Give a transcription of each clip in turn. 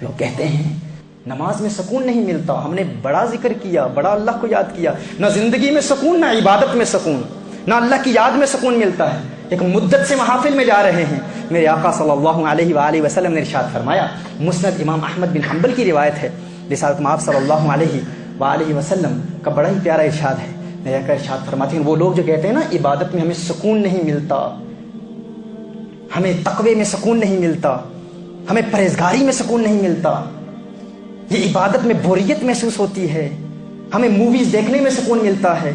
لوگ کہتے ہیں نماز میں سکون نہیں ملتا، ہم نے بڑا ذکر کیا، بڑا اللہ کو یاد کیا، نہ زندگی میں سکون، نہ عبادت میں سکون، نہ اللہ کی یاد میں سکون ملتا ہے، ایک مدت سے محافل میں جا رہے ہیں۔ میرے آقا صلی اللہ علیہ وآلہ وسلم نے ارشاد فرمایا، مسند امام احمد بن حنبل کی روایت ہے، رسالت مآب صلی اللہ علیہ وآلہ وسلم کا بڑا ہی پیارا ارشاد ہے۔ میرے آقا ارشاد فرماتے ہیں، وہ لوگ جو کہتے ہیں نا عبادت میں ہمیں سکون نہیں ملتا، ہمیں تقوی میں سکون نہیں ملتا، ہمیں پرہیزگاری میں سکون نہیں ملتا، یہ عبادت میں بوریت محسوس ہوتی ہے، ہمیں موویز دیکھنے میں سکون ملتا ہے،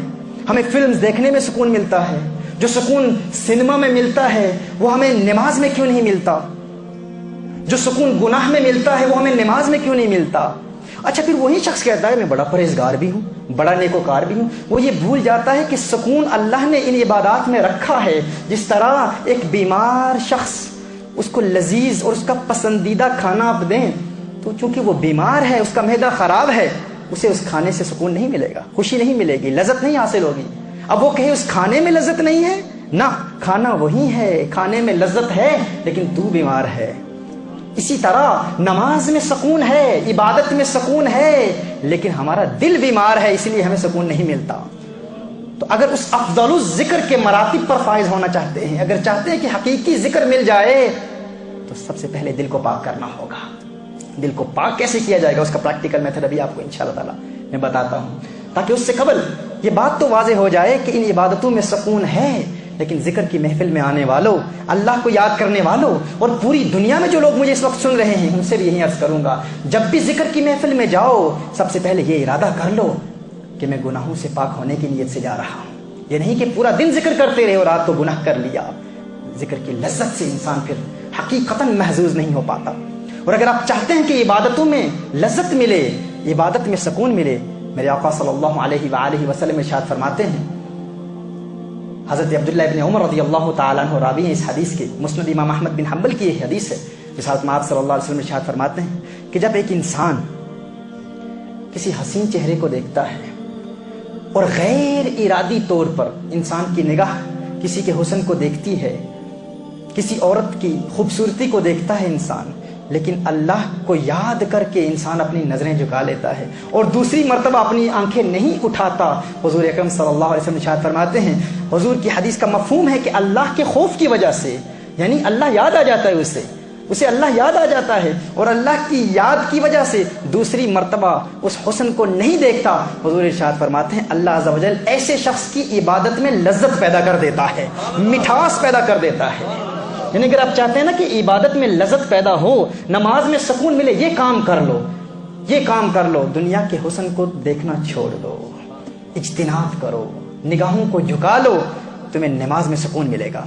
ہمیں فلمز دیکھنے میں سکون ملتا ہے، جو سکون سنیما میں ملتا ہے وہ ہمیں نماز میں کیوں نہیں ملتا، جو سکون گناہ میں ملتا ہے وہ ہمیں نماز میں کیوں نہیں ملتا؟ اچھا پھر وہی شخص کہتا ہے میں بڑا پرہیزگار بھی ہوں، بڑا نیکوکار بھی ہوں، وہ یہ بھول جاتا ہے کہ سکون اللہ نے ان عبادات میں رکھا ہے۔ جس طرح ایک بیمار شخص اس کو لذیذ اور اس کا پسندیدہ کھانا آپ دیں تو چونکہ وہ بیمار ہے، اس کا معدہ خراب ہے، اسے اس کھانے سے سکون نہیں ملے گا، خوشی نہیں ملے گی، لذت نہیں حاصل ہوگی۔ اب وہ کہے اس کھانے میں لذت نہیں ہے، نہ، کھانا وہی ہے، کھانے میں لذت ہے لیکن تو بیمار ہے۔ اسی طرح نماز میں سکون ہے، عبادت میں سکون ہے، لیکن ہمارا دل بیمار ہے، اس لیے ہمیں سکون نہیں ملتا۔ تو اگر اس افضل الذکر کے مراتب پر فائز ہونا چاہتے ہیں، اگر چاہتے ہیں کہ حقیقی ذکر مل جائے، تو سب سے پہلے دل کو پاک کرنا ہوگا۔ دل کو پاک کیسے کیا جائے گا، اس کا پریکٹیکل میتھڈ ابھی آپ کو انشاءاللہ تعالی میں بتاتا ہوں، تاکہ اس سے قبل یہ بات تو واضح ہو جائے کہ ان عبادتوں میں سکون ہے، لیکن ذکر کی محفل میں آنے والوں، اللہ کو یاد کرنے والوں، اور پوری دنیا میں جو لوگ مجھے اس وقت سن رہے ہیں، ان سے بھی یہی عرض کروں گا، جب بھی ذکر کی محفل میں جاؤ، سب سے پہلے یہ ارادہ کر لو کہ میں گناہوں سے پاک ہونے کی نیت سے جا رہا ہوں۔ یہ نہیں کہ پورا دن ذکر کرتے رہے اور رات کو گناہ کر لیا۔ ذکر کی لذت سے انسان پھر حقیقتاً محظوظ نہیں ہو پاتا۔ اور اگر آپ چاہتے ہیں کہ عبادتوں میں لذت ملے، عبادت میں سکون ملے، میرے آقا صلی اللہ علیہ وآلہ وسلم ارشاد فرماتے ہیں، حضرت عبداللہ ابن عمر رضی اللہ تعالیٰ عنہ راوی ہیں اس حدیث کے، مسند امام احمد بن حنبل کی یہ حدیث ہے، رسالت مآب صلی اللہ علیہ وسلم ارشاد فرماتے ہیں کہ جب ایک انسان کسی حسین چہرے کو دیکھتا ہے اور غیر ارادی طور پر انسان کی نگاہ کسی کے حسن کو دیکھتی ہے، کسی عورت کی خوبصورتی کو دیکھتا ہے انسان، لیکن اللہ کو یاد کر کے انسان اپنی نظریں جھکا لیتا ہے اور دوسری مرتبہ اپنی آنکھیں نہیں اٹھاتا، حضور اکرم صلی اللہ علیہ وسلم ارشاد فرماتے ہیں، حضور کی حدیث کا مفہوم ہے کہ اللہ کے خوف کی وجہ سے، یعنی اللہ یاد آ جاتا ہے اسے اللہ یاد آ جاتا ہے، اور اللہ کی یاد کی وجہ سے دوسری مرتبہ اس حسن کو نہیں دیکھتا۔ حضور ارشاد فرماتے ہیں اللہ عز و جل ایسے شخص کی عبادت میں لذت پیدا کر دیتا ہے، مٹھاس پیدا کر دیتا ہے۔ یعنی اگر آپ چاہتے ہیں نا کہ عبادت میں لذت پیدا ہو، نماز میں سکون ملے، یہ کام کر لو، دنیا کے حسن کو دیکھنا چھوڑ دو، اجتناب کرو، نگاہوں کو جھکا لو، تمہیں نماز میں سکون ملے گا۔